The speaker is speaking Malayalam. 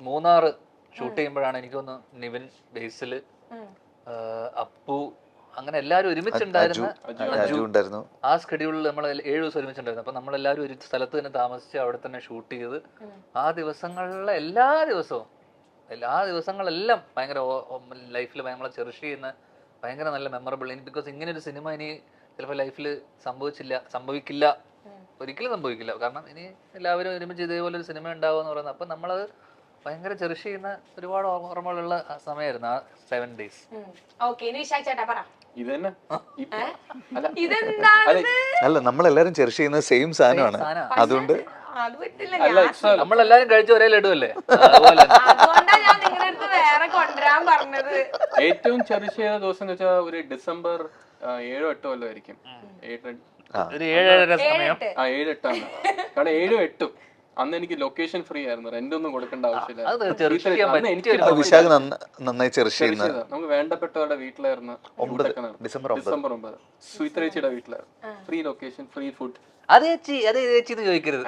മൂന്നാർ ഷൂട്ട് ചെയ്യുമ്പോഴാണ് എനിക്ക് തോന്നുന്നു നിവിൻ, ബേസില്, അപ്പു, അങ്ങനെ എല്ലാവരും ഒരുമിച്ചുണ്ടായിരുന്നു. ആ സ്കെഡ്യൂളിൽ നമ്മൾ 7 ദിവസം ഒരുമിച്ചുണ്ടായിരുന്നു. അപ്പൊ നമ്മളെല്ലാവരും ഒരു സ്ഥലത്ത് തന്നെ താമസിച്ച് അവിടെ തന്നെ ഷൂട്ട് ചെയ്ത് ആ ദിവസങ്ങളിലെ എല്ലാ ദിവസങ്ങളെല്ലാം ഭയങ്കര ലൈഫിൽ ഭയങ്കര ചെറിഷ് ചെയ്യുന്ന ഭയങ്കര നല്ല മെമ്മറബിൾ. ബിക്കോസ് ഇങ്ങനെ ഒരു സിനിമ ഇനി ചിലപ്പോൾ ലൈഫിൽ സംഭവിക്കില്ല, ഒരിക്കലും സംഭവിക്കില്ല. കാരണം ഇനി എല്ലാവരും ഒരുമിച്ച് ഇതേപോലെ ഒരു സിനിമ ഉണ്ടാവുക എന്ന് പറയുന്നത്. അപ്പം നമ്മളത് ഭയങ്കര ചെറിഷ് ചെയ്യുന്ന ഒരുപാട് ഓർമ്മകളുള്ള സമയമായിരുന്നു ആ 7 days. അല്ല, നമ്മളെല്ലാരും ചെറിഷ് ചെയ്യുന്ന സെയിം സാധനമാണ്. അതുകൊണ്ട് നമ്മളെല്ലാരും കഴിച്ച ഒരേ ലഡുവല്ലേ. ഏറ്റവും ചെറിയ ചെയ്ത ദിവസം എന്ന് വെച്ചാൽ ഒരു ഡിസംബർ 7-8 ആയിരിക്കും. 7-8 കാരണം 7-8 അന്ന് എനിക്ക് ലൊക്കേഷൻ ഫ്രീ ആയിരുന്നു, റെന്റ് ഒന്നും കൊടുക്കേണ്ട ആവശ്യമില്ല. വിശാഖ നന്നായി ചെറിഷ് ചെയ്യുന്നത് നമുക്ക് വേണ്ടപ്പെട്ടവരുടെ വീട്ടിലായിരുന്നു. ഡിസംബർ 9 സുയിത്രേച്ചിയുടെ വീട്ടിലായിരുന്നു. Free location, free food. അതേച്ചി ചോദിക്കരുത്.